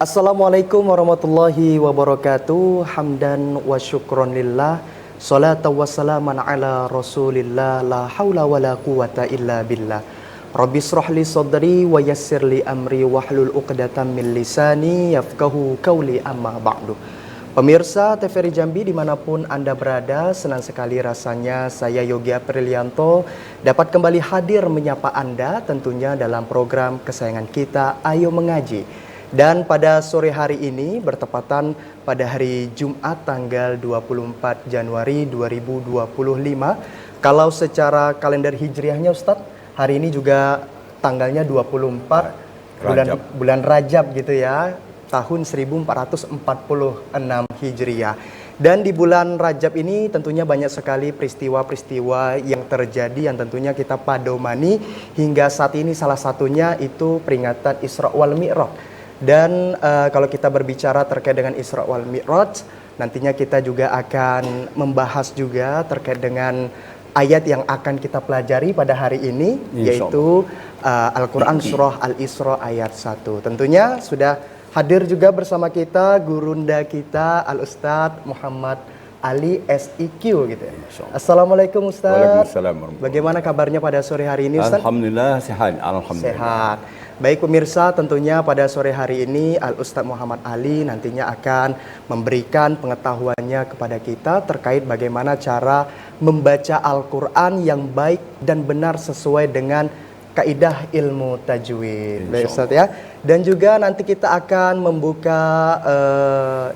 Assalamualaikum warahmatullahi wabarakatuh. Hamdan wa syukron lillah. Salatu wassalaman ala rasulillah. La hawla wa la quwata illa billah. Rabbi israh li sadri wa yassir li amri wahlul uqdatam min lisani yafqahu qawli amma ba'du. Pemirsa TVRI Jambi dimanapun Anda berada, senang sekali rasanya saya Yogi Aprilianto dapat kembali hadir menyapa Anda tentunya dalam program kesayangan kita Ayo Mengaji. Dan pada sore hari ini bertepatan pada hari Jumat tanggal 24 Januari 2025. Kalau secara kalender hijriahnya Ustadz, hari ini juga tanggalnya 24 bulan Rajab gitu ya, tahun 1446 Hijriah. Dan di bulan Rajab ini tentunya banyak sekali peristiwa-peristiwa yang terjadi yang tentunya kita padomani hingga saat ini, salah satunya itu peringatan Isra wal Mi'raj. Dan kalau kita berbicara terkait dengan Isra wal Mi'raj, nantinya kita juga akan membahas juga terkait dengan ayat yang akan kita pelajari pada hari ini, yaitu Al-Quran Surah Al-Isra ayat 1. Tentunya sudah hadir juga bersama kita gurunda kita Al-Ustadz Muhammad Ali SIQ gitu ya. Assalamualaikum Ustadz. Waalaikumsalam. Bagaimana kabarnya pada sore hari ini Ustadz? Alhamdulillah sehat. Alhamdulillah. Sehat. Baik pemirsa, tentunya pada sore hari ini Al-Ustadz Muhammad Ali nantinya akan memberikan pengetahuannya kepada kita terkait bagaimana cara membaca Al-Quran yang baik dan benar sesuai dengan kaidah ilmu tajwid. Baik Ustadz ya. Dan juga nanti kita akan membuka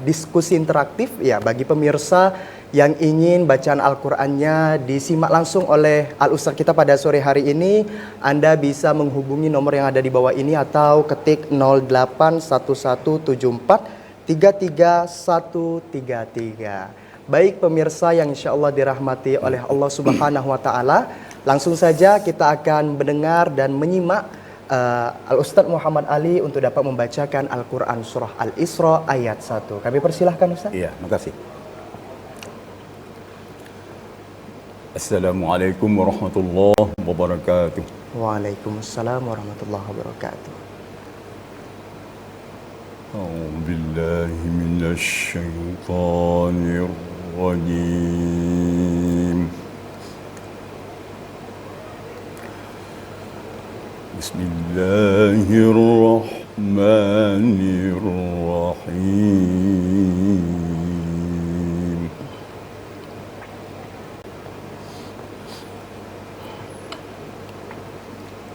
diskusi interaktif ya bagi pemirsa yang ingin bacaan Al-Qur'annya disimak langsung oleh Al-Ustadz kita pada sore hari ini. Anda bisa menghubungi nomor yang ada di bawah ini atau ketik 0811733133. Baik pemirsa yang insya Allah dirahmati oleh Allah Subhanahu wa Ta'ala, langsung saja kita akan mendengar dan menyimak Al-Ustadz Muhammad Ali untuk dapat membacakan Al-Quran Surah Al-Isra ayat 1. Kami persilahkan Ustadz. Iya, makasih. Assalamualaikum warahmatullahi wabarakatuh. Waalaikumsalam warahmatullahi wabarakatuh. A'udzu billahi minasy syaithanir rajim. Bismillahirrahmanirrahim.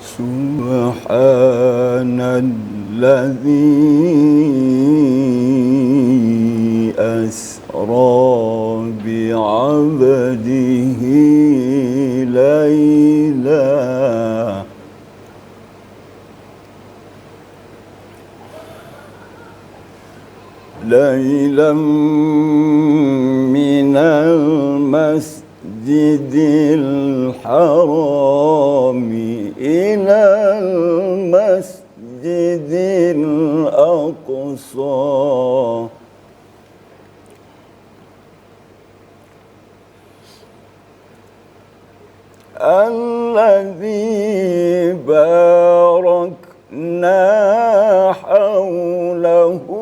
Subhanalladzi asra bi'abdihi layla minal masjidil harami ilal masjidil aqsa alladzi barakna hawlahu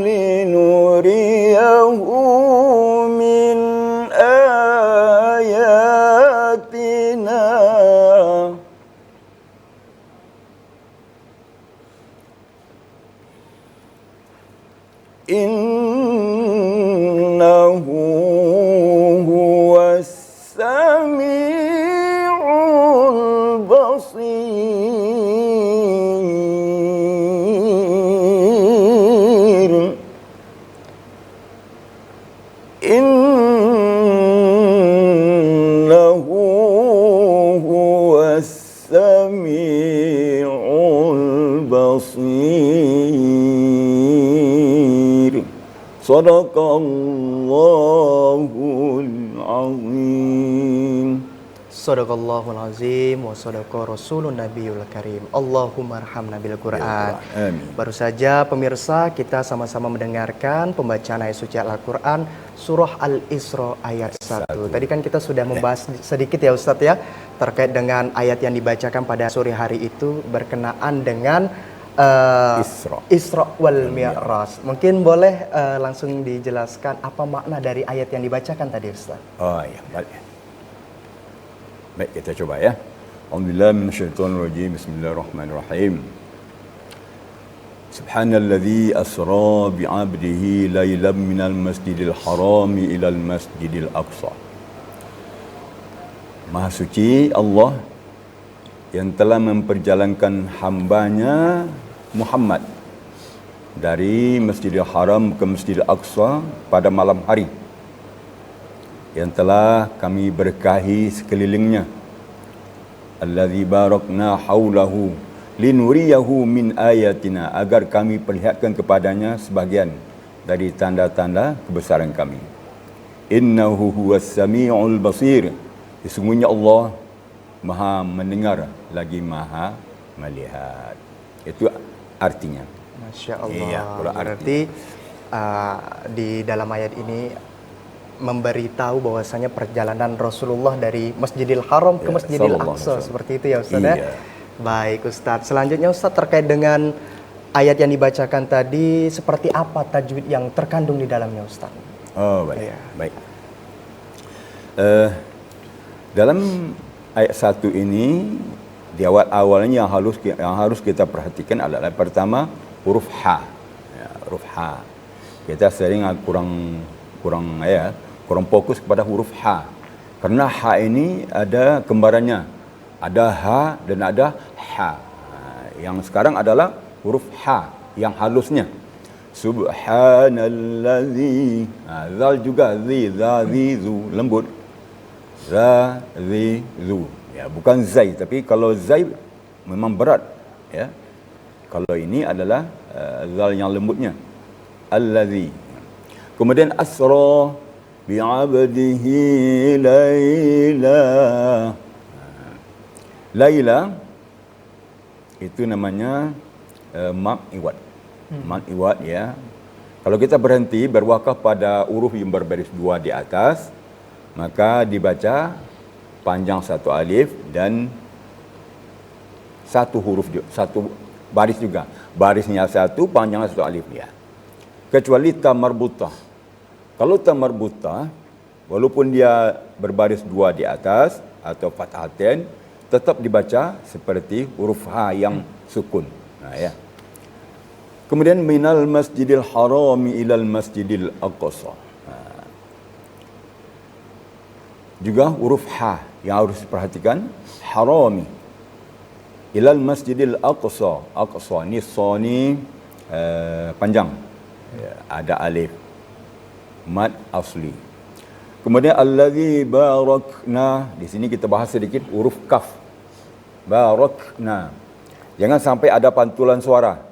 linuriyahu min ayatina innahu huwas sami'ul basir. Innahu huwas sami'ul basir. Sadaqallahul azim. Sadaqallahul azim wa sadaqa rasulun nabiyul karim. Allahumma arhamna bil Qur'an. Amin. Baru saja pemirsa kita sama-sama mendengarkan pembacaan ayat suci Al-Qur'an surah Al-Isra ayat 1. Tadi kan kita sudah membahas sedikit ya Ustadz ya terkait dengan ayat yang dibacakan pada sore hari itu berkenaan dengan Isra. Isra wal Mi'raj. Mungkin boleh langsung dijelaskan apa makna dari ayat yang dibacakan tadi, Ustaz? Oh ya, baik. Baik, kita coba ya. Alhamdulillah minasyaitonir rajim. Bismillahirrahmanirrahim. Subhanalladzi asra bi'abdihi lailan minal masjidil harami ilal masjidil aqsa. Maha suci Allah yang telah memperjalankan hambanya Muhammad dari Masjidil Haram ke Masjidil Aqsa pada malam hari, yang telah kami berkahi sekelilingnya. Allazi barakna haulahu linuriyahu min ayatina, agar kami perlihatkan kepadanya sebahagian dari tanda-tanda kebesaran kami. Innahu huwas samiul basir, sesungguhnya Allah Maha mendengar lagi Maha melihat. Itu artinya. Masya Allah. Iya, berarti di dalam ayat ini memberitahu bahwasanya perjalanan Rasulullah dari Masjidil Haram ke Ya, Masjidil sallallahu Aqsa, alaihi wasallam. seperti itu ya Ustaz ya. Iya. Baik Ustaz. Selanjutnya Ustaz, terkait dengan ayat yang dibacakan tadi, seperti apa tajwid yang terkandung di dalamnya Ustaz? Oh, baik. Iya. Baik. Dalam ayat 1 ini, di awal-awalnya yang harus kita perhatikan adalah pertama huruf H. Ya, huruf H. Kita sering kurang fokus kepada huruf H. Karena H ini ada kembarannya. Ada H dan ada H. Yang sekarang adalah huruf H yang halusnya. Subhanallazi. Zal juga zi, za, zi, zu, lembut. Za, zi, zu. Ya, bukan zai, tapi kalau zai memang berat, ya. Kalau ini adalah zal yang lembutnya. Allazi. Kemudian asra bi'abdihi laila. Laila itu namanya mad iwad. Mad iwad, ya. Kalau kita berhenti berwakaf pada huruf yang berbaris 2 di atas, maka dibaca panjang satu alif dan satu huruf, satu baris juga. Barisnya satu, panjangnya satu alif, ya. Kecuali ta marbutah. Kalau ta marbutah, walaupun dia berbaris 2 di atas atau fathatain, tetap dibaca seperti huruf H yang sukun. Nah, ya. Kemudian minal masjidil harami ilal masjidil aqsa. Juga huruf H yang harus diperhatikan, harami ilal masjidil aqsa. Aqsa ni soni panjang, ya, ada alif, mad asli. Kemudian allazi barakna, di sini kita bahas sedikit huruf kaf. Barakna. Jangan sampai ada pantulan suara.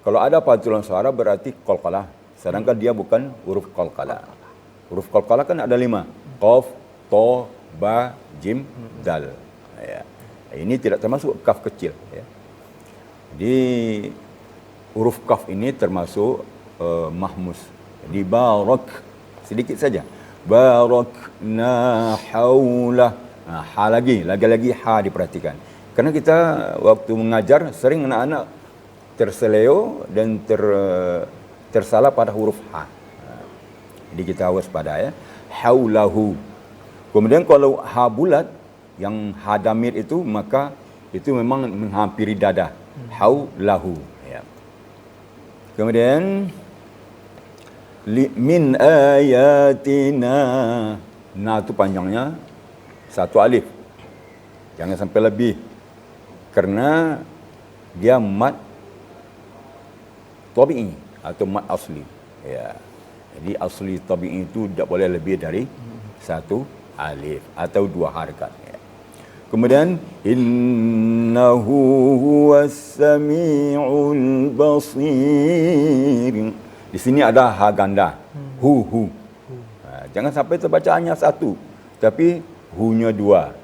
Kalau ada pantulan suara berarti qalqalah. Sedangkan dia bukan huruf qalqalah. Huruf qalqalah kan ada 5. Qaf, to, ba, jim, dal. Ya. Ini tidak termasuk kaf kecil, ya. Di huruf kaf ini termasuk mahmus. Di barak sedikit saja. Barakna haulah. Nah, ha lagi ha diperhatikan. Karena kita waktu mengajar sering anak-anak terseleo dan tersalah pada huruf H. Jadi kita waspada, ya. Haulahu. Kemudian kalau H bulat yang H damir itu, maka itu memang menghampiri dada. Haulahu, ya. Kemudian min ayatina. Nah, itu panjangnya satu alif. Jangan sampai lebih. Karena dia mad tabi'i atau mad asli, ya. Jadi asli tabi'i itu tidak boleh lebih dari satu alif atau 2 harakat, ya. Kemudian innahu huwas samiul basir. Di sini ada ha ganda. Hu. Jangan sampai terbaca hanya satu, tapi hu-nya 2.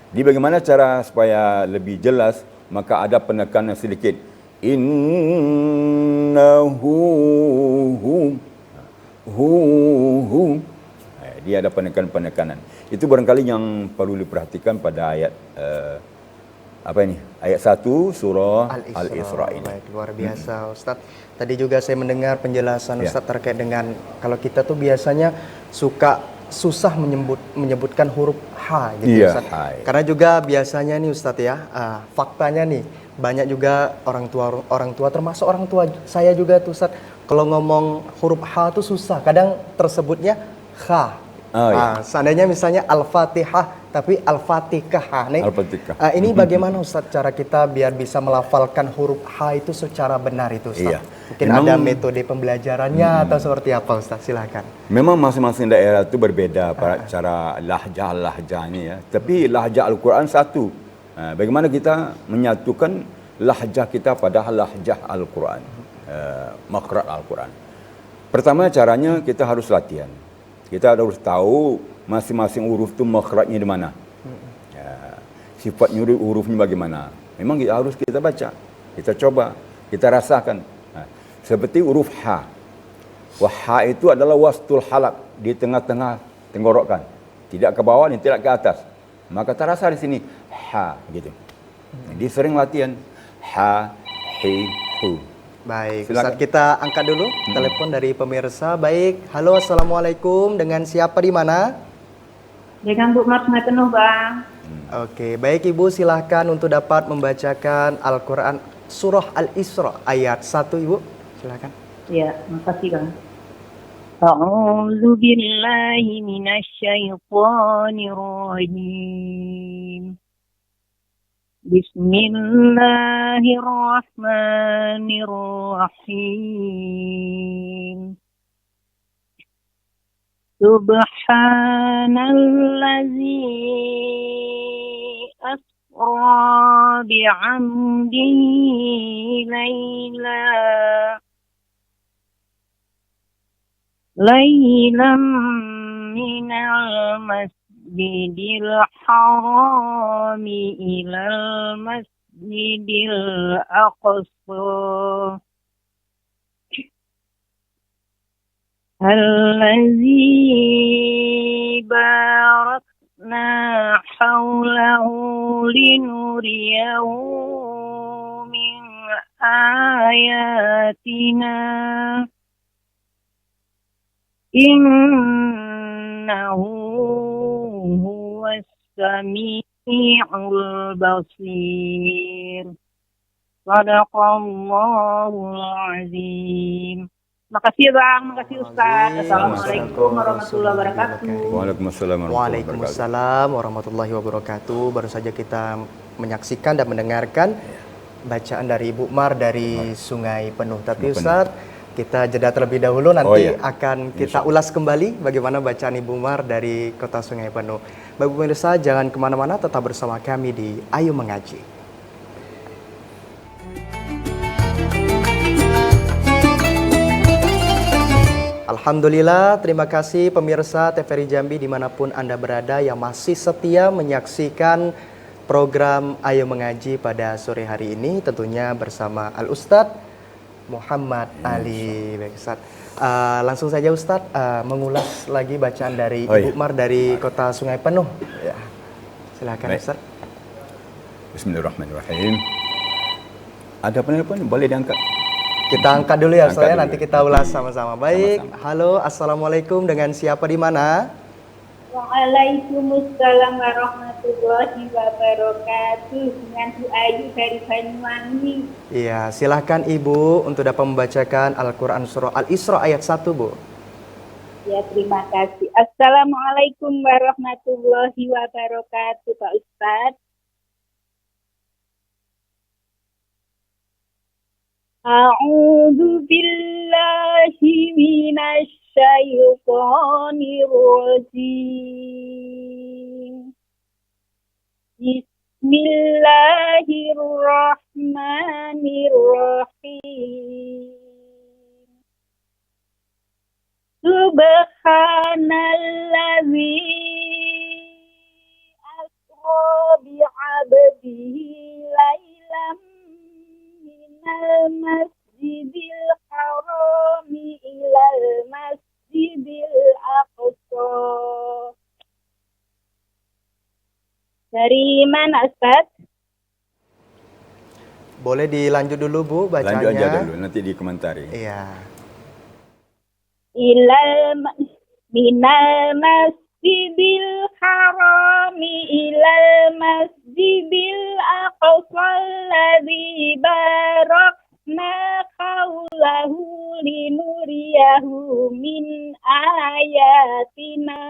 Jadi bagaimana cara supaya lebih jelas, maka ada penekanan sedikit. Innahu hu. Dia ada penekanan-penekanan. Itu barangkali yang perlu diperhatikan pada apa ini? Ayat 1 surah Al-Isra. Al-Isra ini. Baik, luar biasa Ustadz. Tadi juga saya mendengar penjelasan Ya. Ustadz terkait dengan kalau kita tuh biasanya suka susah menyebutkan huruf H gitu Iya, Ustadz. hai. Karena juga biasanya nih Ustadz ya, faktanya nih banyak juga orang tua termasuk orang tua saya juga tuh Ustadz. Kalau ngomong huruf H tuh susah, kadang tersebutnya H. Oh, iya. Seandainya misalnya Al-Fatihah tapi Al-Fatihah nih. Al-Fatihah. Ini bagaimana Ustadz cara kita biar bisa melafalkan huruf H itu secara benar itu Ustadz? Iya. Mungkin Memang- ada metode pembelajarannya atau seperti apa Ustadz? Silakan. Memang masing-masing daerah itu berbeda pada cara lahjah-lahjahnya ya. Tapi lahjah Al-Quran satu. Bagaimana kita menyatukan lahjah kita pada lahjah Al-Quran, makhraj Al-Quran. Pertama caranya kita harus latihan. Kita harus tahu masing-masing huruf itu makhrajnya di mana. Sifat hurufnya bagaimana. Memang harus kita baca. Kita coba, kita rasakan. Seperti huruf H. Wah, itu adalah wastul halak, di tengah-tengah tenggorokan. Tidak ke bawah dan tidak ke atas. Maka terasa di sini H gitu. Jadi sering latihan H, Hi, Hu. Baik, Silakan. Ustadz kita angkat dulu telepon dari pemirsa. Baik, halo assalamualaikum. Dengan siapa di mana? Dengan Bu Mars penuh Bang. Oke, baik Ibu silahkan untuk dapat membacakan Al-Quran Surah Al-Isra ayat 1 Ibu. Silahkan. Ya, makasih Bang. A'udzu billahi minasyaitonir rajim. Bismillahirrahmanirrahim. Subhanallazi asra bi'amdihi laylan minal masjidil harami ilal masjidil aqsa allazi barakna hawlahu linuriyahu min ayatina innahu huwas sami'ul basir. Sadaqallahul azim. Makasih Bang, makasih Ustaz. Assalamualaikum warahmatullahi wabarakatuh. Waalaikumsalam warahmatullahi wabarakatuh. Waalaikumsalam warahmatullahi wabarakatuh. Baru saja kita menyaksikan dan mendengarkan bacaan dari Ibu Mar dari Sungai Penuh. Tapi Ustaz, kita jeda terlebih dahulu, nanti akan kita ulas kembali bagaimana bacaan Ibu Mar dari Kota Sungai Penuh. Bapak pemirsa, jangan kemana-mana, tetap bersama kami di Ayo Mengaji. Alhamdulillah, terima kasih pemirsa TVRI Jambi dimanapun Anda berada yang masih setia menyaksikan program Ayo Mengaji pada sore hari ini, tentunya bersama Al-Ustadz Muhammad Ali. Baik, Ustadz. Langsung saja Ustadz mengulas lagi bacaan dari Ibu Mar dari Kota Sungai Penuh. Ya. Silakan Ustadz. Bismillahirrahmanirrahim. Ada penelpon? Boleh diangkat? Kita angkat dulu ya, soalnya nanti dulu. kita ulas sama-sama. Baik, Sama-sama. halo, assalamualaikum. Dengan siapa di mana? Waalaikumsalam warahmatullahi wabarakatuh. Dengan Bu Ayu dari Banyuwangi. Iya, silahkan Ibu untuk dapat membacakan Al-Quran Surah Al-Isra ayat 1, Bu. Ya, terima kasih. Assalamualaikum warahmatullahi wabarakatuh, Pak Ustadz. A'udzu billahi minasy syaithanir rajim. Bismillahirrahmanirrahim. Subhanallazi asra bi'abdihi laylan minal masjidil harami ilal masjidil aqsa. Dari mana Ustaz? Boleh dilanjut dulu Bu bacanya. Lanjut aja dulu, nanti dikomentari. Iya. Minal masjidil harami ilal masjidil aqsa alladzi barakna haulahu linuriyahu min ayatina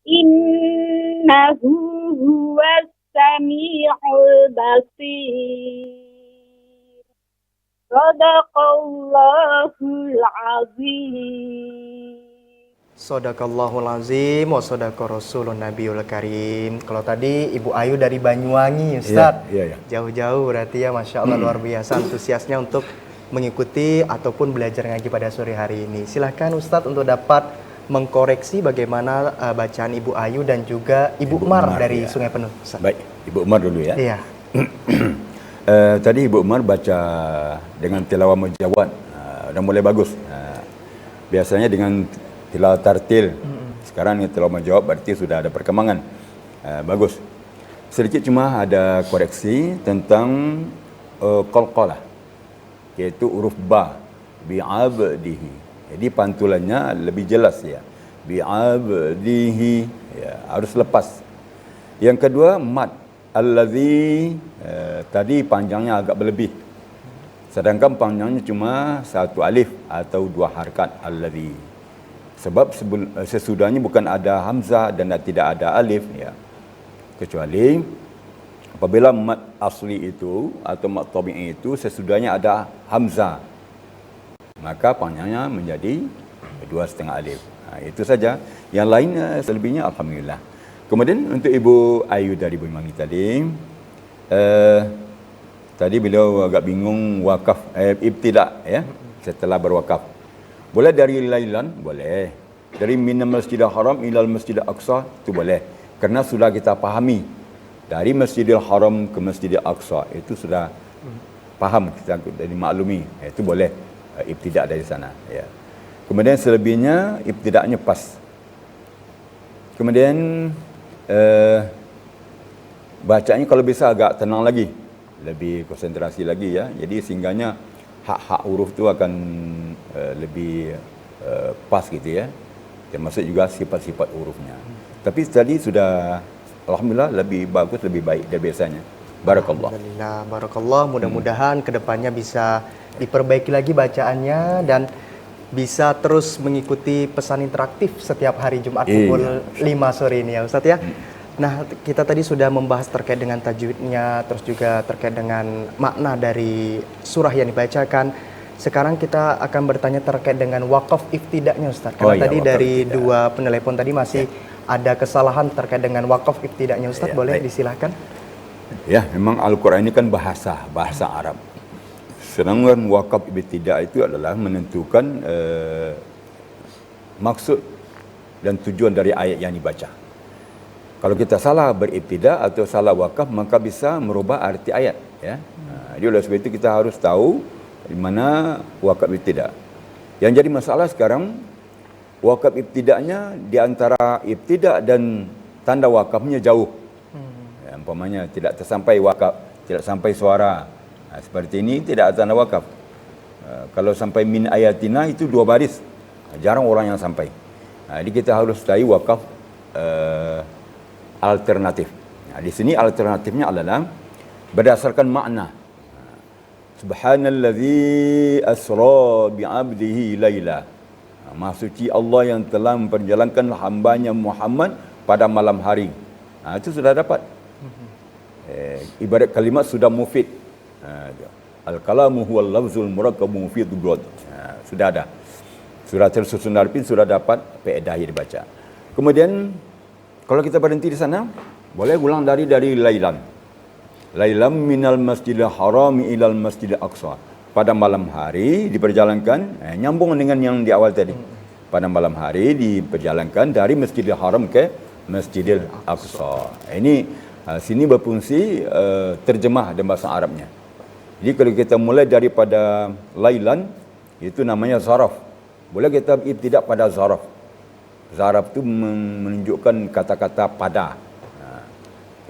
innahu huwas sami'ul basir. Sadaqallahul azim. Sadaqallahul azim wa sadaqa rasulun nabiyul karim. Kalau tadi Ibu Ayu dari Banyuwangi Ustaz. Iya. Jauh-jauh berarti ya, Masya Allah luar biasa antusiasnya untuk mengikuti ataupun belajar ngaji pada sore hari ini. Silahkan Ustadz untuk dapat mengkoreksi bagaimana bacaan Ibu Ayu dan juga Ibu Umar dari ya. Sungai Penuh. Ustaz. Baik, Ibu Umar dulu ya. Iya. Tadi Ibu Umar baca dengan tilawah mujawad, udah mulai bagus. Biasanya dengan tilawah tartil, sekarang ini tilawah mujawad berarti sudah ada perkembangan. Bagus. Sedikit cuma ada koreksi tentang qalqalah, yaitu huruf ba, bi'abdihi. Jadi pantulannya lebih jelas ya. Bi'abdihi, ya, harus lepas. Yang kedua, mad allazi, tadi panjangnya agak berlebih. Sedangkan panjangnya cuma satu alif atau dua harakat allazi. Sebab sesudahnya bukan ada hamzah dan tidak ada alif ya. Kecuali apabila mad asli itu atau mad tabi'i itu sesudahnya ada hamzah, maka panjangnya menjadi 2,5 alif. Itu saja. Yang lain selebihnya alhamdulillah. Kemudian untuk Ibu Ayu dari Banyuwangi tadi, tadi beliau agak bingung wakaf, ibtida ya, setelah berwakaf. Boleh dari lailan, boleh. Dari minal masjidil haram ilal masjidil aqsa, itu boleh. Karena sudah kita pahami, dari masjidil haram ke masjidil aqsa, itu sudah paham, kita dari maklumi, itu boleh ibtida dari sana. Ya. Kemudian selebihnya ibtidaknya pas. Kemudian bacanya kalau bisa agak tenang lagi, lebih konsentrasi lagi ya. Jadi sehingganya hak-hak huruf tu akan lebih pas gitu ya. Termasuk juga sifat-sifat hurufnya. Tapi tadi sudah alhamdulillah lebih bagus, lebih baik dari biasanya. Barakallah. Alhamdulillah, barakallah. Mudah-mudahan kedepannya bisa diperbaiki lagi bacaannya dan bisa terus mengikuti pesan interaktif setiap hari Jumat pukul 5 sore ini ya Ustadz ya. Nah, kita tadi sudah membahas terkait dengan tajwidnya, terus juga terkait dengan makna dari surah yang dibacakan. Sekarang kita akan bertanya terkait dengan wakaf iftidaknya Ustadz. Karena tadi dari dua penelepon tadi masih ada kesalahan terkait dengan wakaf iftidaknya Ustadz. Boleh disilahkan? Ya, memang Al-Quran ini kan bahasa Arab. Sedangkan wakaf ibtidak itu adalah menentukan maksud dan tujuan dari ayat yang dibaca. Kalau kita salah beribtidak atau salah wakaf, maka bisa merubah arti ayat. Ya. Jadi oleh sebab itu kita harus tahu di mana wakaf ibtidak. Yang jadi masalah sekarang, wakaf ibtidaknya di antara ibtidak dan tanda wakafnya jauh. Ya, umpamanya tidak tersampai wakaf, tidak sampai suara. Seperti ini tidak ada tanda wakaf. Kalau sampai min ayatina itu 2 baris, jarang orang yang sampai. Jadi kita harus tahu wakaf alternatif. Di sini alternatifnya adalah berdasarkan makna. Subhanallazi asra bi'abdihi laila. Maha suci Allah yang telah memperjalankan hambanya Muhammad pada malam hari. Itu sudah dapat. Ibarat kalimat sudah mufid. Al-kalamu huwal lafzul murakkabu mufidul ghad. Sudah ada. Surah tersusun darpin sudah dapat faedah yang dibaca. Kemudian kalau kita berhenti di sana, boleh ulang dari lailan. Lailam minal masjidil harami ilal masjidil aqsa. Pada malam hari diperjalankan, nyambung dengan yang di awal tadi. Pada malam hari diperjalankan dari Masjidil Haram ke Masjidil Aqsa. Ini sini berfungsi terjemah dalam bahasa Arabnya. Jadi kalau kita mulai daripada lailan, itu namanya zaraf. Boleh kita ibtidak pada zaraf. Zaraf itu menunjukkan kata-kata pada.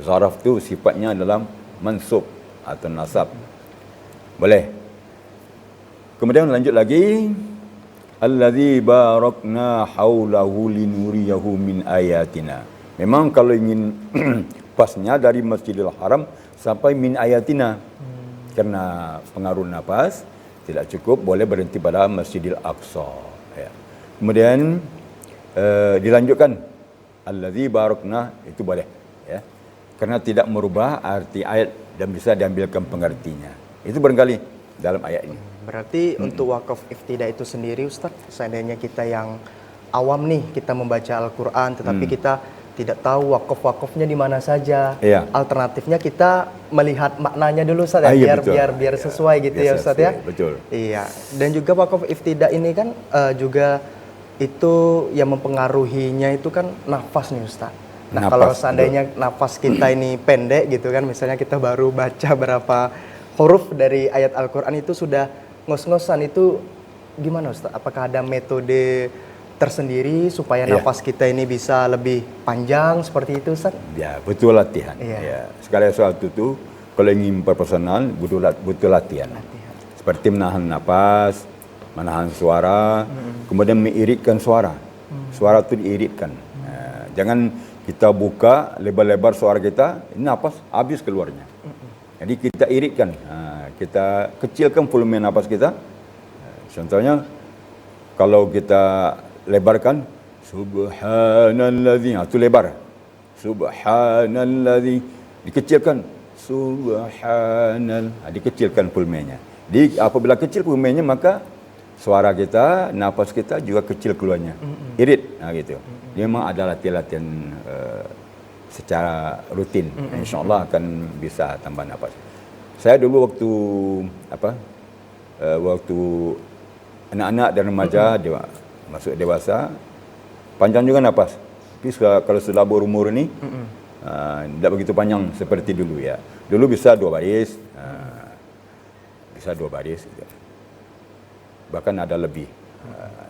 Zaraf itu sifatnya adalah mansub atau nasab. Boleh. Kemudian lanjut lagi, allazi barakna haulahu linuriyahu min ayatina. Memang kalau ingin pasnya dari Masjidil Haram sampai min ayatina. Karena pengaruh nafas tidak cukup, boleh berhenti pada Masjidil Aqsa. Ya. Kemudian dilanjutkan allazi barakna, itu boleh, ya. Karena tidak merubah arti ayat dan bisa diambilkan pengertinya. Itu barangkali dalam ayat ini. Berarti untuk wakaf iftida itu sendiri Ustaz, seandainya kita yang awam nih, kita membaca Al-Quran tetapi kita tidak tahu wakaf-wakafnya di mana saja. Iya. Alternatifnya kita melihat maknanya dulu Ustaz ya, Iya, biar betul. sesuai gitu Biar ya Ustaz ya. sesuai, betul. Iya. Dan juga wakaf iftida ini kan juga itu yang mempengaruhinya itu kan nafas nih Ustaz. Nah, Nafas, kalau seandainya nafas kita ini pendek gitu kan, misalnya kita baru baca berapa huruf dari ayat Al-Quran itu sudah ngos-ngosan, itu gimana Ustaz? Apakah ada metode tersendiri supaya Iya. nafas kita ini bisa lebih panjang seperti itu Ustaz? Ya, betul latihan. Iya. Ya. Segala sesuatu itu kalau ingin personal butuh latihan. Seperti menahan nafas, menahan suara, kemudian mengiritkan suara. Suara itu diiritkan. Jangan kita buka lebar-lebar suara kita, ini nafas habis keluarnya. Jadi kita iritkan, kita kecilkan volume nafas kita. Contohnya, kalau kita lebarkan, subhanalladzi, itu lebar. Subhanalladzi, dikecilkan. Dikecilkan volumenya. Jadi apabila kecil volumenya, maka suara kita, nafas kita juga kecil keluarnya. Irit, gitu. Dia memang ada latihan secara rutin. InsyaAllah akan bisa tambah nafas. Saya dulu waktu anak-anak dan remaja masuk dewasa, panjang juga nafas. Tapi kalau sudah berumur ini, tidak begitu panjang seperti dulu ya. Dulu bisa 2 baris, gitu. Bahkan ada lebih.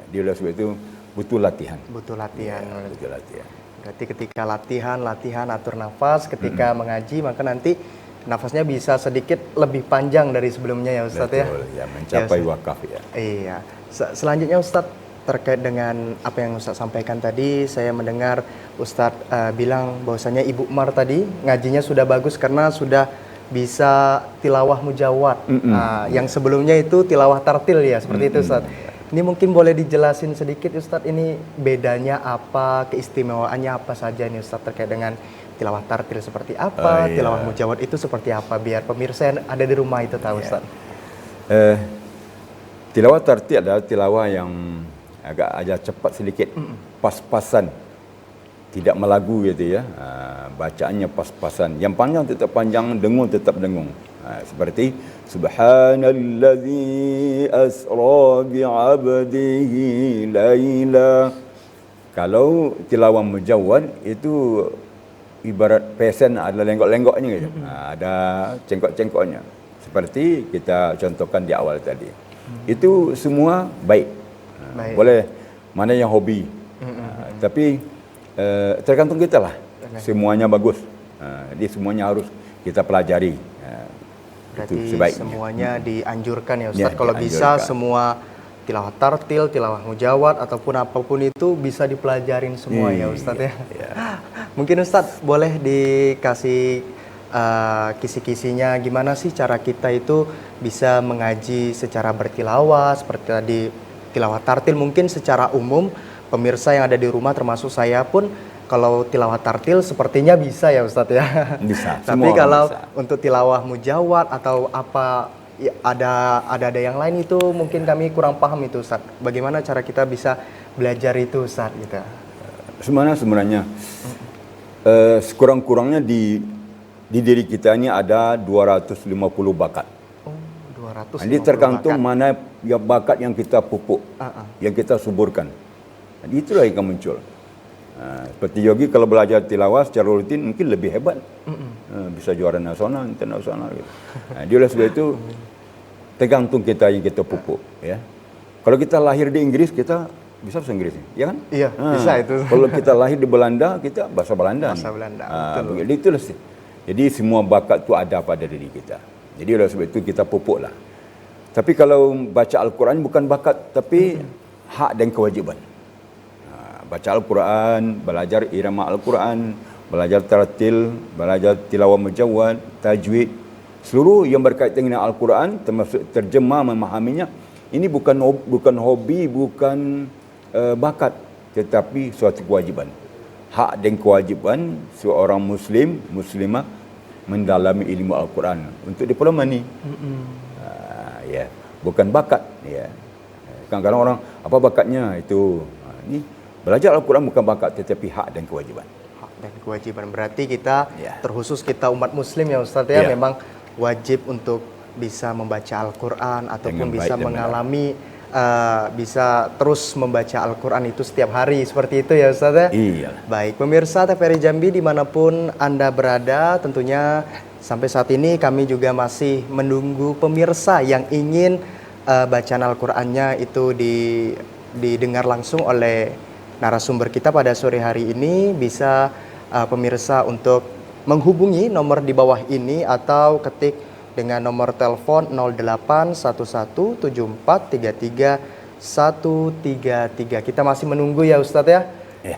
Di oleh sebab itu butuh latihan. Butuh latihan. Ya, butuh latihan. Berarti ketika latihan atur nafas, ketika mengaji maka nanti nafasnya bisa sedikit lebih panjang dari sebelumnya ya Ustadz. Betul, ya mencapai Ustadz. wakaf ya. Iya. Selanjutnya Ustadz, terkait dengan apa yang Ustadz sampaikan tadi, saya mendengar Ustadz bilang bahwasanya Ibu Umar tadi ngajinya sudah bagus karena sudah bisa tilawah mujawad. Yang sebelumnya itu tilawah tartil ya, seperti itu Ustadz. Ini mungkin boleh dijelasin sedikit Ustadz, ini bedanya apa, keistimewaannya apa saja ini Ustadz terkait dengan tilawah tartil seperti apa, tilawah mujawad itu seperti apa, biar pemirsa yang ada di rumah itu tahu Ustadz. Tilawah tartil adalah tilawah yang agak cepat sedikit, pas-pasan, tidak melagu gitu ya. Bacaannya pas-pasan. Yang panjang tetap panjang, dengung tetap dengung. Seperti subhanallazi asra bi'abdihi laila. Kalau tilawah mujawad itu ibarat pesen ada lenggok-lenggoknya gitu. Ada cengkok-cengkoknya. Seperti kita contohkan di awal tadi. Itu semua baik. Boleh, mana yang hobi. Tapi tergantung kita lah. Semuanya bagus. Jadi semuanya harus kita pelajari. Berarti itu semuanya dianjurkan ya Ustadz. Ya, kalau bisa dianjurkan. semua tilawah tartil, tilawah mujawad ataupun apapun itu bisa dipelajarin semua ya Ustadz ya. Mungkin Ustadz boleh dikasih kisi-kisinya gimana sih cara kita itu bisa mengaji secara bertilawah seperti tadi tilawah tartil, mungkin secara umum pemirsa yang ada di rumah termasuk saya pun kalau tilawah tartil sepertinya bisa ya Ustadz ya. Bisa. Tapi Semua kalau bisa. untuk tilawah mujawad atau apa ya, ada yang lain itu mungkin kami kurang paham itu Ustadz. Bagaimana cara kita bisa belajar itu Ustadz gitu. Sebenarnya sekurang-kurangnya di diri kita ini ada 250 bakat. Oh, 250 Jadi tergantung bakat. mana ya bakat yang kita pupuk, yang kita suburkan. Jadi itulah yang akan muncul. Seperti Yogi kalau belajar tilawah secara rutin mungkin lebih hebat. Bisa juara nasional, internasional gitu. Dia oleh sebab itu tergantung kita yang kita pupuk ya. Kalau kita lahir di Inggris kita bisa bahasa Inggris, ya kan? Iya, bisa itu. Kalau kita lahir di Belanda kita bahasa Belanda. Bahasa Belanda, Begitu itulah sih. Jadi semua bakat itu ada pada diri kita. Jadi oleh sebab itu kita pupuklah. Tapi kalau baca Al-Quran bukan bakat, tapi hak dan kewajiban. Baca Al-Quran, belajar irama Al-Quran, belajar tartil, belajar tilawah mujawwad, tajwid, seluruh yang berkaitan dengan Al-Quran, termasuk terjemah, memahaminya, ini bukan hobi, bukan bakat, tetapi suatu kewajiban. Hak dan kewajiban seorang Muslim, Muslimah mendalami ilmu Al-Quran untuk diploma ni. Ya, bukan bakat. Ya. Kadang-kadang orang, apa bakatnya itu? Ni belajar Al-Quran bukan bakat, tetapi hak dan kewajiban. Hak dan kewajiban berarti kita, Ya. terkhusus kita umat Muslim ya Ustadz ya, Ya. memang wajib untuk bisa membaca Al-Quran ataupun Dengan bisa baik dan mengalami, bisa terus membaca Al-Quran itu setiap hari seperti itu ya Ustadz ya. Iya. Baik, pemirsa TVRI Jambi dimanapun Anda berada, tentunya sampai saat ini kami juga masih menunggu pemirsa yang ingin bacaan Al-Qur'annya itu didengar langsung oleh narasumber kita pada sore hari ini. Bisa pemirsa untuk menghubungi nomor di bawah ini atau ketik dengan nomor telepon 08141433 Kita masih menunggu ya Ustadz ya.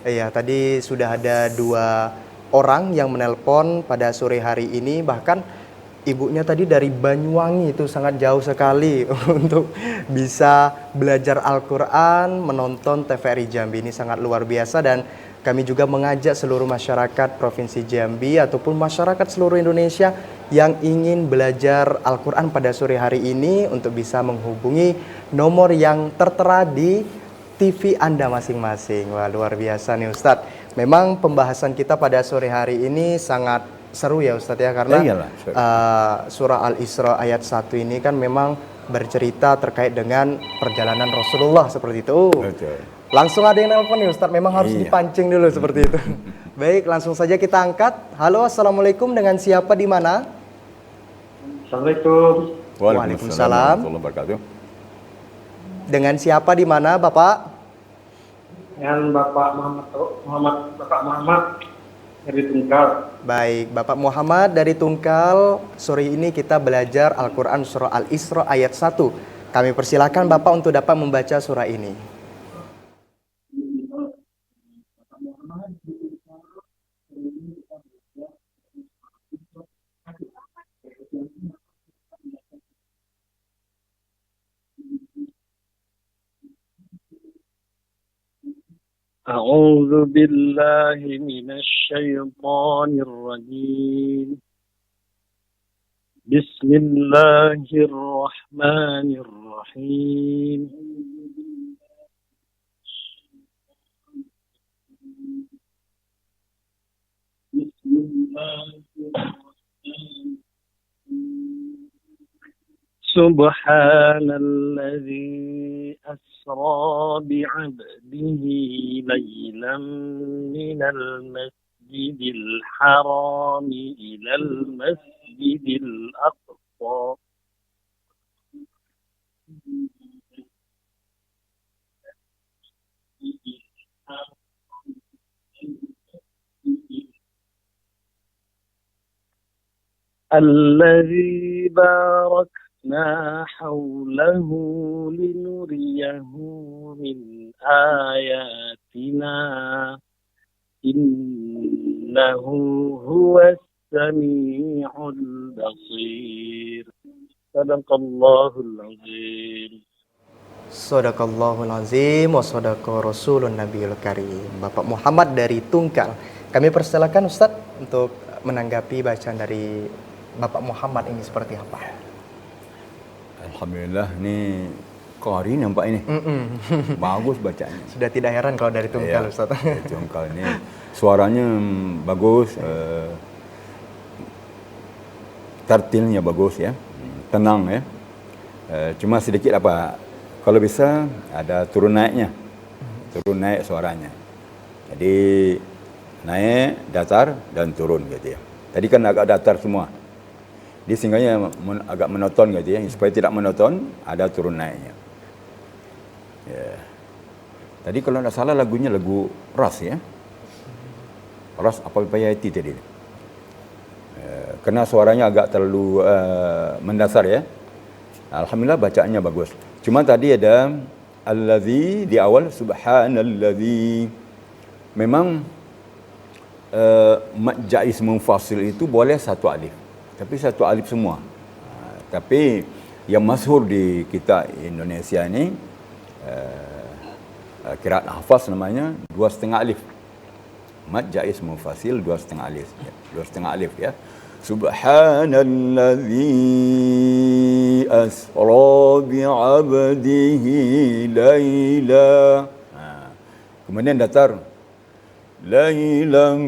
Iya, tadi sudah ada 2 orang yang menelpon pada sore hari ini, bahkan ibunya tadi dari Banyuwangi, itu sangat jauh sekali untuk bisa belajar Al-Quran, menonton TVRI Jambi. Ini sangat luar biasa, dan kami juga mengajak seluruh masyarakat Provinsi Jambi ataupun masyarakat seluruh Indonesia yang ingin belajar Al-Quran pada sore hari ini untuk bisa menghubungi nomor yang tertera di TV Anda masing-masing. Wah, luar biasa nih Ustadz. Memang pembahasan kita pada sore hari ini sangat seru ya Ustadz ya, karena surah Al-Isra ayat 1 ini kan memang bercerita terkait dengan perjalanan Rasulullah seperti itu. Betul. Langsung ada yang nelpon nih Ustadz, memang harus dipancing dulu seperti itu. Baik, langsung saja kita angkat. Halo, Assalamualaikum, dengan siapa di mana? Assalamualaikum. Waalaikumsalam. warahmatullahi wabarakatuh. Dengan siapa di mana Bapak? Dengan Bapak Muhammad dari Tungkal. Baik, Bapak Muhammad dari Tungkal. Sore ini kita belajar Al-Quran surah Al-Isra ayat 1. Kami persilakan Bapak untuk dapat membaca surah ini. أعوذ بالله من الشيطان الرجيم بسم الله الرحمن الرحيم بسم الله سبحان الذي أسرى بعبده ليلا من المسجد الحرام إلى المسجد الأقصى الذي باركنا حوله لنريه من آياتنا إنه هو السميع البصير صدق الله العظيم. Sadaqallahul azim wa sadaqa rasulun nabiyul karim. Bapak Muhammad dari Tungkal. Kami persilakan Ustadz untuk menanggapi bacaan dari Bapak Muhammad ini seperti apa? Alhamdulillah, ni qari nampak ini. Bagus bacaannya. Sudah tidak heran kalau dari Tungkal Ustadz. Dari Tungkal ni suaranya bagus, tartilnya bagus ya. Tenang ya. Cuma sedikit apa, kalau bisa ada turun naiknya. Turun naik suaranya. Jadi naik, datar dan turun gitu ya. Tadi kan agak datar semua. Dia singgahnya agak monoton gitu ya. Supaya tidak monoton, ada turun naiknya. Ya. Tadi kalau tidak salah lagunya lagu Ras ya. Ras apa payah hati tadi. Kerana suaranya agak terlalu mendasar ya. Alhamdulillah bacaannya bagus. Cuma tadi ada allazi di awal, subhanallazi. Memang mad jaiz munfasil itu boleh satu alif. Tapi satu alif semua. Tapi yang masyhur di kita Indonesia ini qiraat hafaz namanya 2,5 alif. Mad jaiz munfasil 2,5 alif. 2,5 alif ya. Subhanallazi asra bi'abdihi layla. Kemudian datar laylan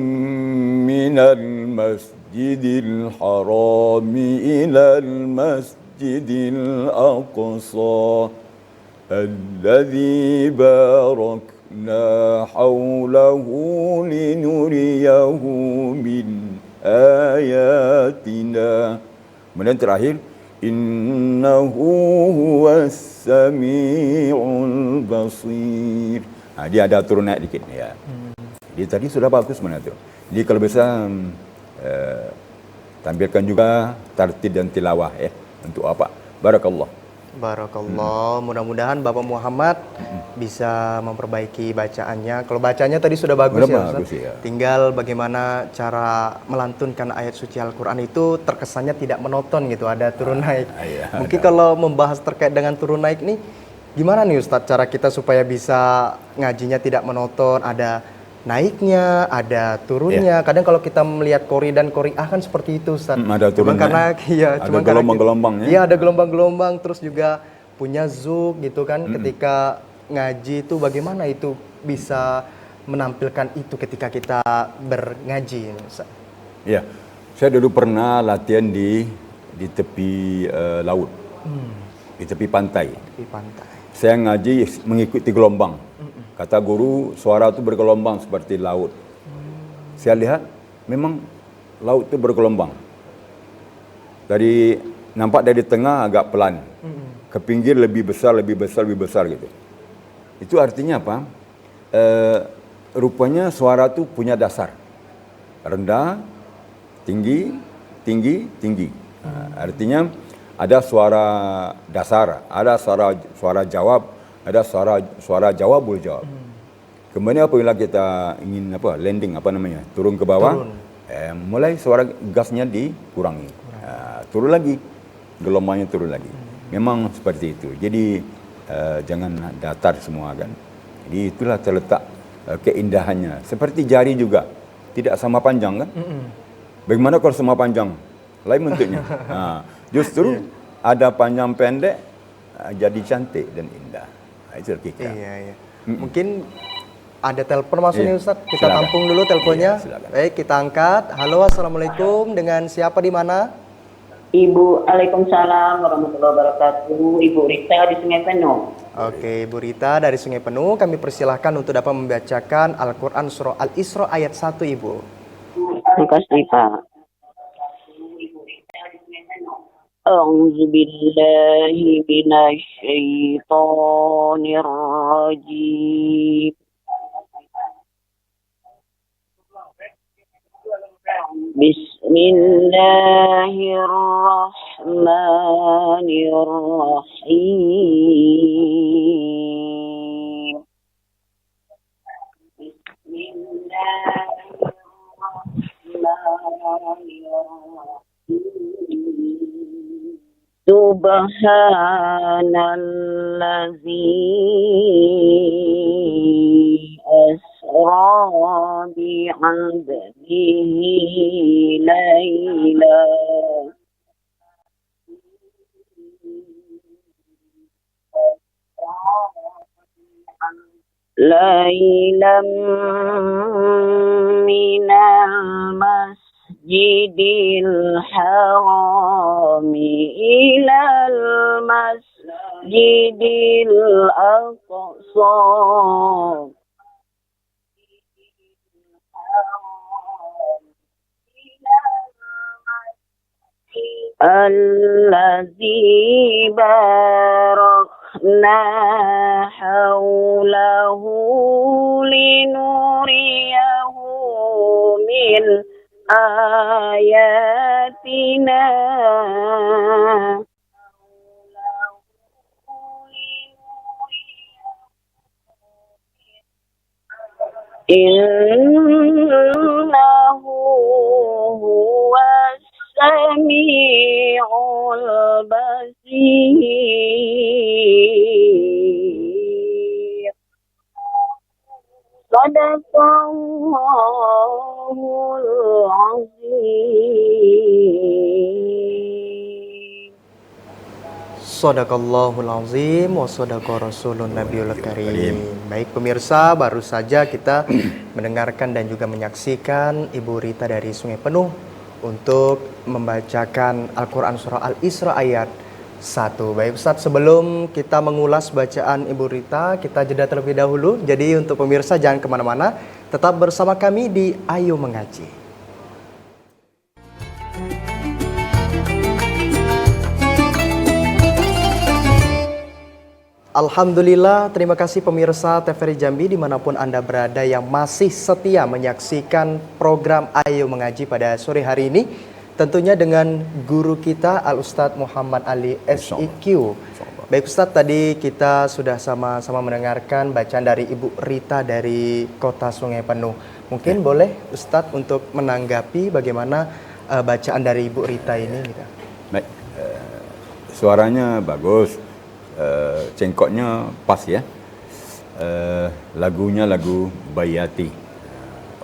minal masjidil harami ilal masjidil aqsa alladzi barakna hawlahu linuriyahu min ayatina. Kemudian terakhir innahu huwas samiul basir. Dia ada turun naik dikit ya. Dia tadi sudah bagus mana tu. Jadi kalau bisa tampilkan juga tartib dan tilawah ya untuk apa. Barakallah. Barakallah. Mudah-mudahan Bapak Muhammad bisa memperbaiki bacaannya. Kalau bacanya tadi sudah bagus ya, Ustaz. Bagus, ya. Tinggal bagaimana cara melantunkan ayat suci Al-Quran itu terkesannya tidak monoton gitu, ada turun naik. Iya, Mungkin kalau membahas terkait dengan turun naik nih, gimana nih Ustaz cara kita supaya bisa ngajinya tidak monoton, ada naiknya, ada turunnya. Kadang kalau kita melihat qori dan qori'ah kan seperti itu Ustaz. Ada Cuma turunnya. karena ya, Ada cuma karena gelombang-gelombang ya. Iya, ada gelombang-gelombang, terus juga punya zuk gitu kan. Ketika ngaji itu bagaimana itu bisa menampilkan itu ketika kita berngaji Ustaz? Ya. Saya dulu pernah latihan di tepi laut. Di tepi pantai. Di pantai. Saya ngaji mengikuti gelombang. Kata guru, suara itu bergelombang seperti laut. Saya lihat memang laut itu bergelombang. Nampak dari tengah agak pelan. Ke pinggir lebih besar gitu. Itu artinya apa? Rupanya suara itu punya dasar. Rendah, tinggi, tinggi, tinggi. Artinya ada suara dasar, ada suara jawab, ada suara jawabul jawab. Kemudian apabila kita ingin landing turun ke bawah, mulai suara gasnya dikurangi. Turun lagi, gelombangnya turun lagi. Memang seperti itu. Jadi jangan datar semua kan. Jadi itulah terletak keindahannya. Seperti jari juga, tidak sama panjang kan? Bagaimana kalau sama panjang? Lain bentuknya. Justru ada panjang pendek jadi cantik dan indah. Itu kita. Iya. Mungkin ada telepon masuk nih Ustaz. Kita Silakan. tampung dulu teleponnya. Iya, silakan. Baik, kita angkat. Halo, assalamualaikum. Dengan siapa di mana? Ibu, Waalaikumsalam warahmatullahi wabarakatuh. Ibu Rita di Sungai Penuh. Oke, Ibu Rita dari Sungai Penuh. Kami persilahkan untuk dapat membacakan Al-Quran Surah Al-Isra ayat 1, Ibu. Terima kasih, Pak. A'udzu billahi minasyaitonir rajim. Bismillahirrahmanirrahim. Subhanallazi asra bi'abdihi layla laylan minal masjidil harami ilal masjidil aqsa alladzi barakna hawlahu linuriyahu min آياتنا إنه هو السميع البصير صدق الله العظيم. Sadaqallahul azim wa sadaqa rasulun nabiyul karim. Baik pemirsa, baru saja kita mendengarkan dan juga menyaksikan Ibu Rita dari Sungai Penuh untuk membacakan Al-Quran surah Al-Isra ayat 1. Baik Ustaz, sebelum kita mengulas bacaan Ibu Rita, kita jeda terlebih dahulu. Jadi untuk pemirsa jangan kemana-mana, tetap bersama kami di Ayo Mengaji. Alhamdulillah, terima kasih pemirsa TVRI Jambi dimanapun Anda berada yang masih setia menyaksikan program Ayo Mengaji pada sore hari ini. Tentunya dengan guru kita Al-Ustadz Muhammad Ali SIQ. Baik Ustadz, tadi kita sudah sama-sama mendengarkan bacaan dari Ibu Rita dari Kota Sungai Penuh. Mungkin boleh Ustadz untuk menanggapi bagaimana bacaan dari Ibu Rita ini? Baik, suaranya bagus. Cengkoknya pas ya. Lagunya lagu Bayati.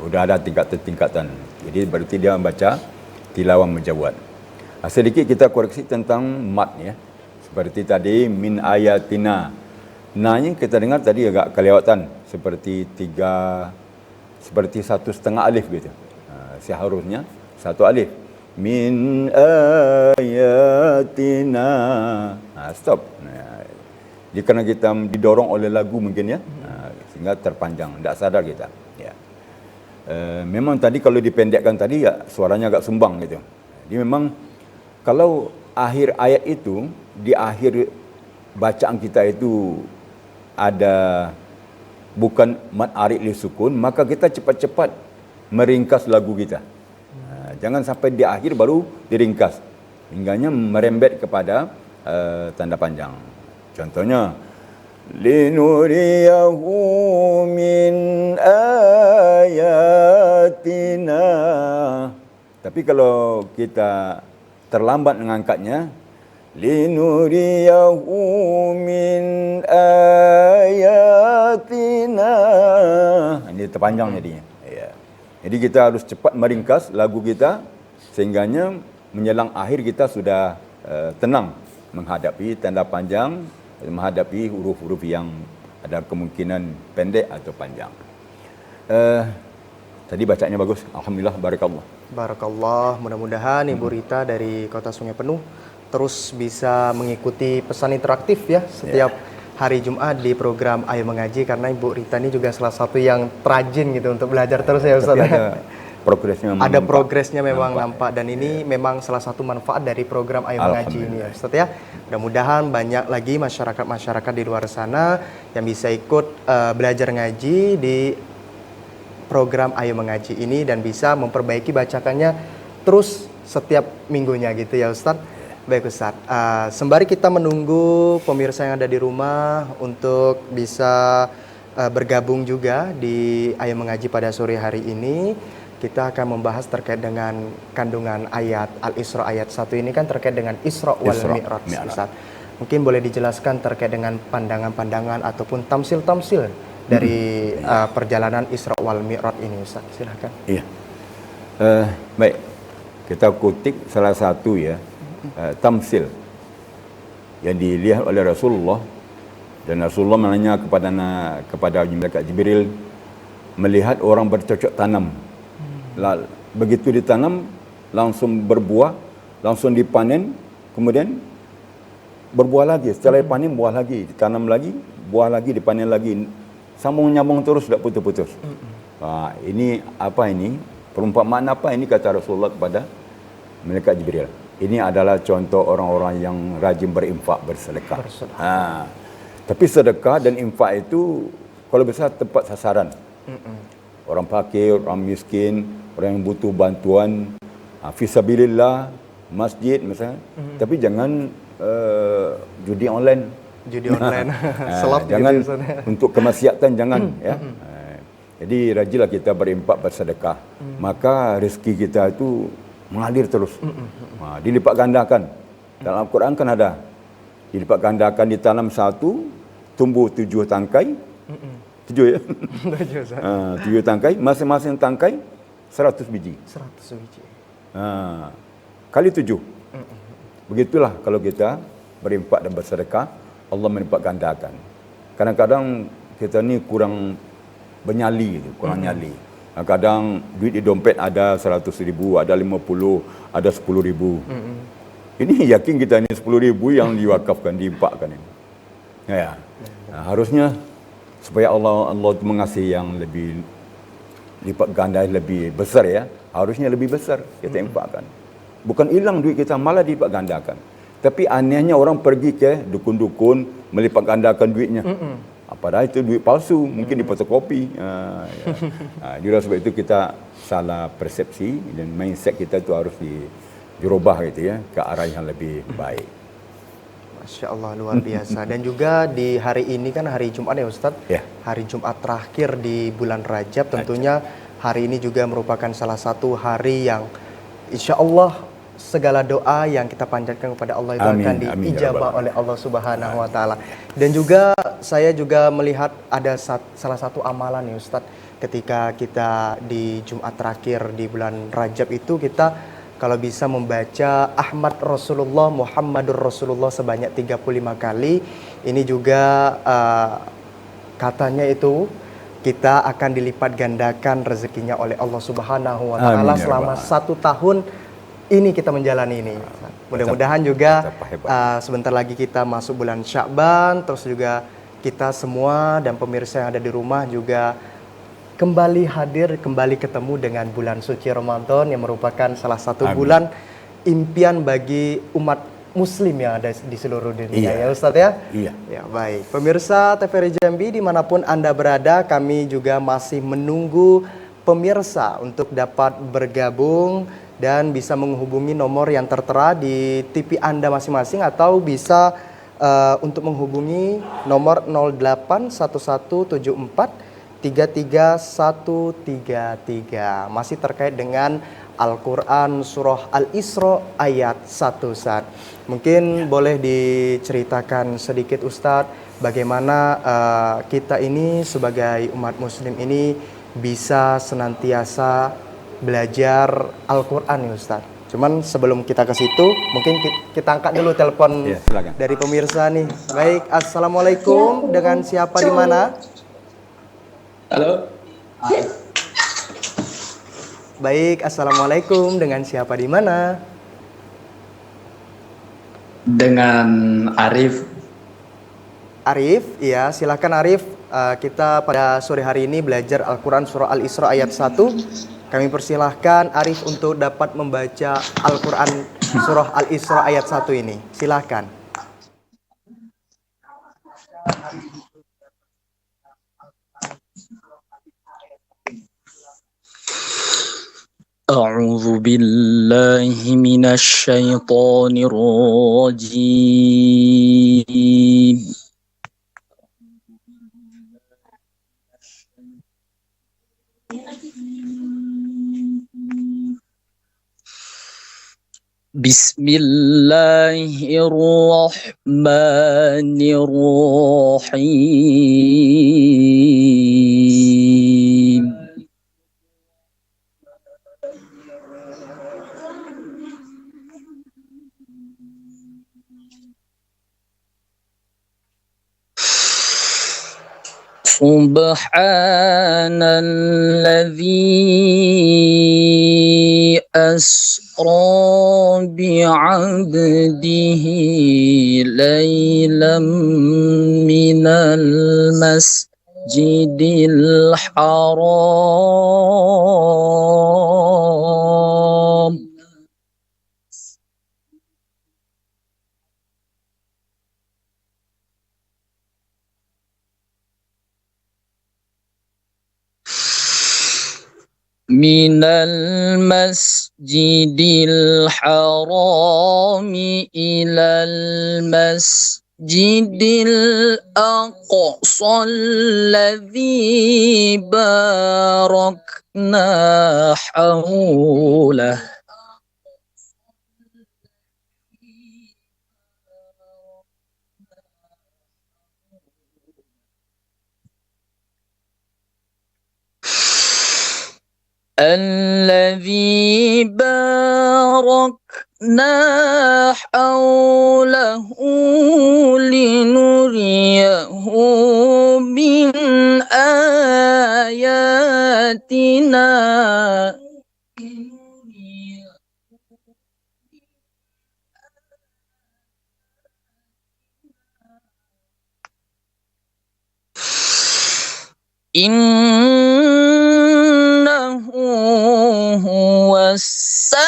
Udah ada tingkatan. Jadi berarti dia baca tilawah menjawab. Sedikit kita koreksi tentang mat ya. Seperti tadi min ayatina. Nanya kita dengar tadi agak kelewatan seperti 1,5 alif gitu. Seharusnya 1 alif. Min ayatina. Stop. Jadi kerana kita didorong oleh lagu mungkin ya, sehingga terpanjang, tidak sadar kita. Ya. Memang tadi kalau dipendekkan tadi ya suaranya agak sumbang gitu. Jadi memang kalau akhir ayat itu, di akhir bacaan kita itu ada bukan mad arid li sukun, maka kita cepat-cepat meringkas lagu kita. Jangan sampai di akhir baru diringkas. Hingganya merembet kepada tanda panjang. Contohnya, linuriyahu min ayatina. Tapi kalau kita terlambat mengangkatnya, linuriyahu min ayatina. Ini terpanjang jadinya. Ya. Jadi kita harus cepat meringkas lagu kita sehingganya menjelang akhir kita sudah tenang menghadapi tanda panjang, menghadapi huruf-huruf yang ada kemungkinan pendek atau panjang. Tadi bacanya bagus. Alhamdulillah, barakallah. Barakallah, mudah-mudahan Ibu Rita dari Kota Sungai Penuh terus bisa mengikuti pesan interaktif ya setiap hari Jumat di program Ayo Mengaji, karena Ibu Rita ini juga salah satu yang rajin gitu untuk belajar terus ya Ustaz. Tapi ada progresnya memang ada progresnya memang nampak dan ini memang salah satu manfaat dari program Ayo Mengaji ini ya Ustaz ya. Mudah-mudahan banyak lagi masyarakat-masyarakat di luar sana yang bisa ikut belajar ngaji di program Ayo Mengaji ini dan bisa memperbaiki bacakannya terus setiap minggunya gitu ya Ustaz. Baik Ustaz, sembari kita menunggu pemirsa yang ada di rumah untuk bisa bergabung juga di Ayo Mengaji pada sore hari ini, kita akan membahas terkait dengan kandungan ayat Al-Isra ayat 1 ini kan terkait dengan Isra wal Mi'raj Ustaz. Mungkin boleh dijelaskan terkait dengan pandangan-pandangan ataupun tamsil-tamsil dari perjalanan Isra wal Mi'raj ini Ustaz. Silakan. Iya. Baik. Kita kutip salah satu ya tamsil yang dilihat oleh Rasulullah, dan Rasulullah menanya kepada malaikat Jibril melihat orang bercocok tanam. Begitu ditanam langsung berbuah, langsung dipanen, kemudian berbuah lagi. Setelah dipanen buah lagi, ditanam lagi, buah lagi, dipanen lagi, sambung nyambung terus, tidak putus-putus. Ini apa ini? Perumpamaan apa ini, kata Rasulullah kepada malaikat Jibril? Ini adalah contoh orang-orang yang rajin berinfak, bersedekah. Tapi sedekah dan infak itu kalau bisa tepat sasaran. orang fakir, orang miskin, orang yang butuh bantuan, fisabilillah, masjid misalnya. Tapi jangan judi online. Judi online. Slot Jangan gitu, Ustaz. untuk kemaksiatan jangan ya. Jadi rajinlah kita berinfak bersedekah. Maka rezeki kita itu mengalir terus. Dilipat gandakan. Dalam Al-Quran kan ada. Dilipat gandakan, ditanam satu, tumbuh 7 tangkai. 7 ya? 7 tangkai, masing-masing tangkai 100 biji. 100 biji. Kali 7. Begitulah kalau kita berinfak dan bersedekah, Allah melipat gandakan. Kadang-kadang kita ni kurang bernyali, kurang nyali. Kadang duit di dompet ada 100,000, ada 50, ada 10,000. Ini yakin kita ni 10,000 yang diwakafkan, diinfakkan ini. Ya. Harusnya supaya Allah itu mengasihi yang lebih lipat ganda, lebih besar ya. Harusnya lebih besar kita infakkan. Bukan hilang duit kita, malah dilipat gandakan. Tapi anehnya orang pergi ke dukun-dukun melipat gandakan duitnya. Padahal itu duit palsu, mungkin difotokopi. Jadi sebab itu kita salah persepsi dan mindset kita itu harus dirubah gitu ya, ke arah yang lebih baik. Masya Allah, luar biasa. Dan juga di hari ini kan hari Jumat ya Ustadz. Ya. Hari Jumat terakhir di bulan Rajab. Tentunya hari ini juga merupakan salah satu hari yang insya Allah segala doa yang kita panjatkan kepada Allah itu akan diijabah oleh Allah Subhanahu wa Ta'ala. Dan juga saya juga melihat ada salah satu amalan ya Ustadz, ketika kita di Jumat terakhir di bulan Rajab itu kita kalau bisa membaca Ahmad Rasulullah Muhammadur Rasulullah sebanyak 35 kali. Ini juga katanya itu kita akan dilipat gandakan rezekinya oleh Allah Subhanahu wa Ta'ala selama 1 tahun ini kita menjalani ini. Mudah-mudahan juga sebentar lagi kita masuk bulan Sya'ban, terus juga kita semua dan pemirsa yang ada di rumah juga kembali hadir, kembali ketemu dengan bulan suci Ramadan yang merupakan salah satu bulan impian bagi umat muslim yang ada di seluruh dunia. Ya Ustadz ya? Iya. Ya baik. Pemirsa TVRI Jambi dimanapun Anda berada, kami juga masih menunggu pemirsa untuk dapat bergabung dan bisa menghubungi nomor yang tertera di TV Anda masing-masing atau bisa untuk menghubungi nomor 08117433133. Masih terkait dengan Al-Quran Surah Al-Isra ayat 1 Ustaz. Mungkin boleh diceritakan sedikit Ustadz bagaimana kita ini sebagai umat muslim ini bisa senantiasa belajar Al-Quran ya Ustaz. Cuman sebelum kita ke situ, mungkin kita angkat dulu telepon dari pemirsa nih. Baik, Assalamualaikum. Dengan siapa di mana? Halo. Baik, Assalamualaikum. Dengan siapa di mana? Dengan Arif. Arif, ya silakan Arif. Kita pada sore hari ini belajar Al-Quran Surah Al-Isra ayat 1. Kami persilahkan Arif untuk dapat membaca Al-Quran Surah Al-Isra ayat 1 ini. Silahkan. A'udzu billahi minasy syaithanir rajim. Bismillahirrahmanirrahim. Subhanalladzi asra bi'abdihi laylam minal masjidil haram من المسجد الحرام إلى المسجد الأقصى الذي باركنا حوله الذي باركنا حوله لنريه من آياتنا إنه هو السميع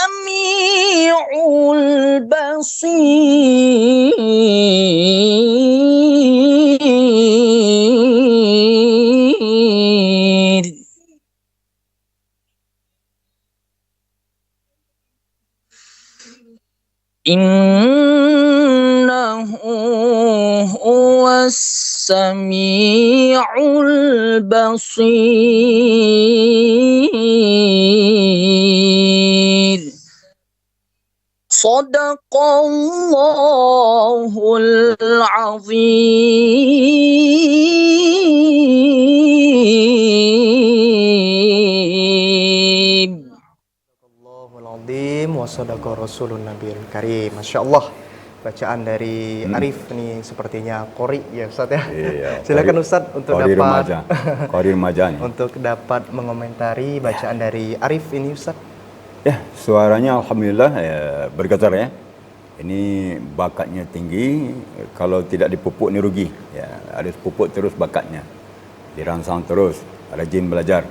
البصير إنه هو السميع البصير صدق الله العظيم. Allahul Azim wa sadaqa Rasulun Nabil Karim. Masya Allah. Bacaan dari Arif nih sepertinya qori ya Ustaz ya. Iya, Silakan Ustaz untuk qori dapat remaja. Qori remaja nih. untuk dapat mengomentari bacaan dari Arif ini Ustaz. Ya, suaranya alhamdulillah bergetar ya. Ini bakatnya tinggi, kalau tidak dipupuk ni rugi. Ya, harus pupuk terus bakatnya. Dirangsang terus, rajin belajar.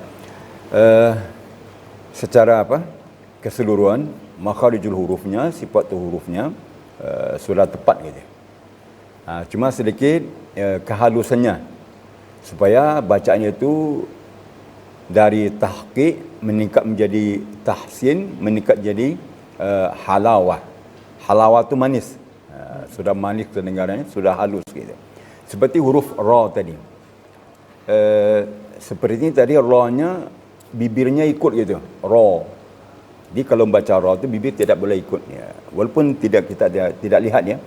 Secara apa? Keseluruhan makharijul hurufnya, sifat hurufnya sudah tepat gitu. Cuma sedikit kehalusannya supaya bacaannya itu dari tahqiq meningkat menjadi tahsin, meningkat jadi halawah. Halawah itu manis. Sudah manis kedengarannya, sudah halus gitu. Seperti huruf ra tadi. Seperti tadi ra-nya bibirnya ikut gitu. Ra. Jadi kalau membaca ra itu bibir tidak boleh ikut ya. Walaupun kita tidak lihat ya.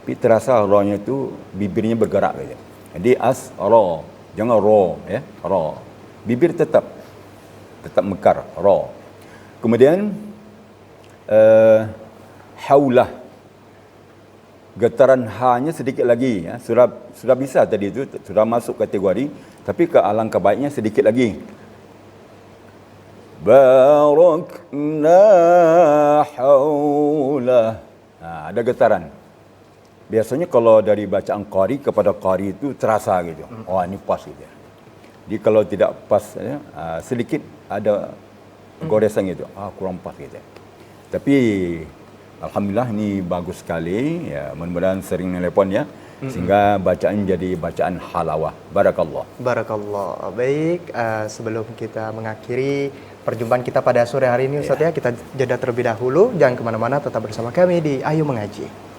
Tapi terasa ra-nya itu bibirnya bergerak gitu. Jadi ra. Jangan ra ya. Ra. Bibir tetap mekar, ra. Kemudian haulah, getaran ha-nya sedikit lagi ya. Sudah bisa tadi itu, sudah masuk kategori, tapi ke alangkah baiknya sedikit lagi. Barakna haulah. Ada getaran. Biasanya kalau dari bacaan qari kepada qari itu terasa gitu. Oh, ini pas gitu. Jadi kalau tidak pas ya, sedikit ada goresan gitu. Kurang pas gitu. Tapi alhamdulillah ini bagus sekali ya, mudah-mudahan sering nelpon ya sehingga bacaan jadi bacaan halawah. Barakallah. Barakallah. Baik, sebelum kita mengakhiri perjumpaan kita pada sore hari ini Ustaz ya, kita jeda terlebih dahulu. Jangan kemana-mana, tetap bersama kami di Ayo Mengaji.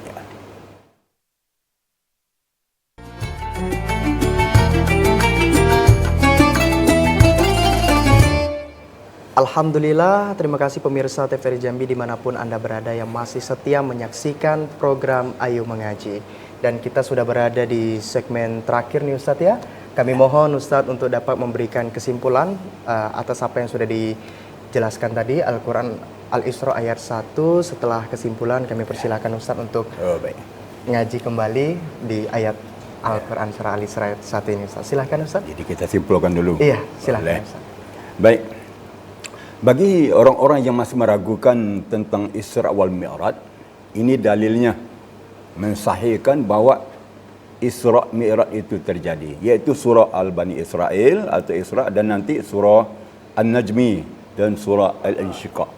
Alhamdulillah, terima kasih pemirsa TVRI Jambi dimanapun Anda berada yang masih setia menyaksikan program Ayo Mengaji. Dan kita sudah berada di segmen terakhir nih Ustadz ya. Kami mohon Ustadz untuk dapat memberikan kesimpulan atas apa yang sudah dijelaskan tadi, Al-Quran Al-Isra ayat 1. Setelah kesimpulan kami persilakan Ustadz untuk ngaji kembali di ayat Al-Quran surah Al-Isra ayat 1 ini Ustadz. Silahkan Ustadz. Jadi kita simpulkan dulu. Iya, silahkan Ustadz. Baik. Bagi orang-orang yang masih meragukan tentang Isra wal Mi'raj, ini dalilnya mensahihkan bahawa Isra Mi'raj itu terjadi, yaitu surah Al-Bani Israel atau Isra, dan nanti surah An-Najmi dan surah Al-Insyiqaq.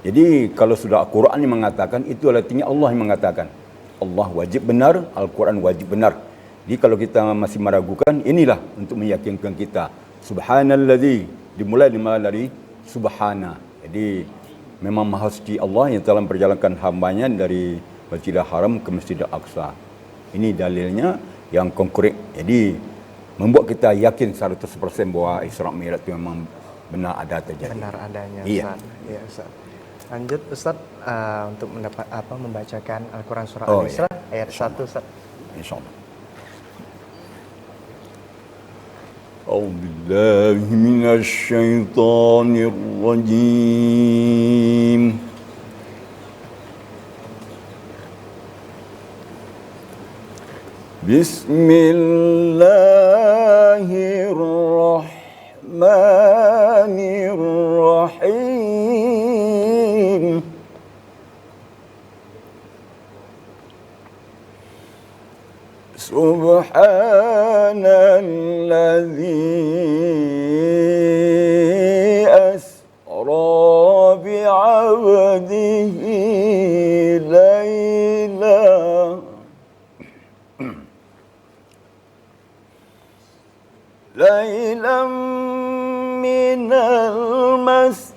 Jadi kalau sudah Al-Quran yang mengatakan, itu artinya Allah yang mengatakan. Allah wajib benar, Al-Quran wajib benar. Jadi kalau kita masih meragukan, inilah untuk meyakinkan kita. Subhanalladzi, dimulai dari Subhana. Jadi memang Maha Suci Allah yang telah memperjalankan hambanya dari Masjidil Haram ke Masjidil Aqsa. Ini dalilnya yang konkret. Jadi membuat kita yakin 100% bahawa Isra Mi'raj itu memang benar ada terjadi. Benar adanya, Iya. Ustaz. Iya, Ustaz. Lanjut Ustaz untuk membacakan Al-Quran surah Oh, Al-Isra iya. ayat 1 Ustaz. InsyaAllah. أعوذ بالله من الشيطان الرجيم بسم الله الرحمن الرحيم سبحان الذي أسرى بعبده ليلا من المسجد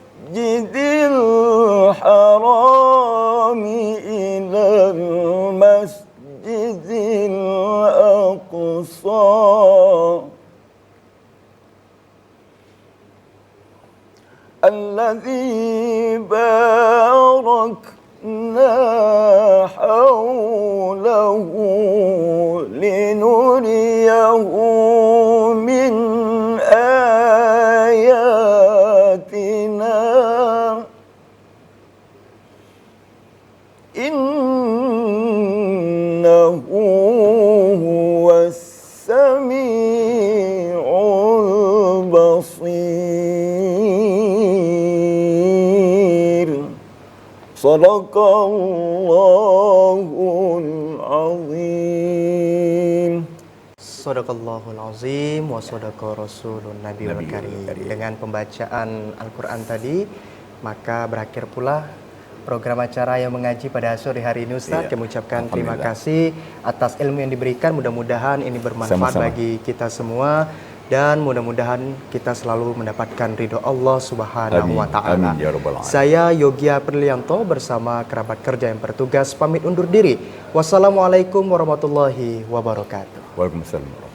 الحرام إلى المسجد الأقصى الذي باركنا حوله لنريه من آياتنا إنه هو السميع البصير صدق الله العظيم. Sadaqallahul azim wa sadaqa rasulun nabiyul karim. Dengan pembacaan Al-Quran tadi, maka berakhir pula program acara yang mengaji pada sore hari ini Ustaz. Iya. Kami ucapkan terima Alhamdulillah. kasih atas ilmu yang diberikan. Mudah-mudahan ini bermanfaat Sama-sama. bagi kita semua. Dan mudah-mudahan kita selalu mendapatkan ridho Allah Subhanahu wa Ta'ala. Amin ya rabbal alamin. Saya Yogia Perlianto bersama kerabat kerja yang bertugas pamit undur diri. Wassalamualaikum warahmatullahi wabarakatuh. Waalaikumsalam.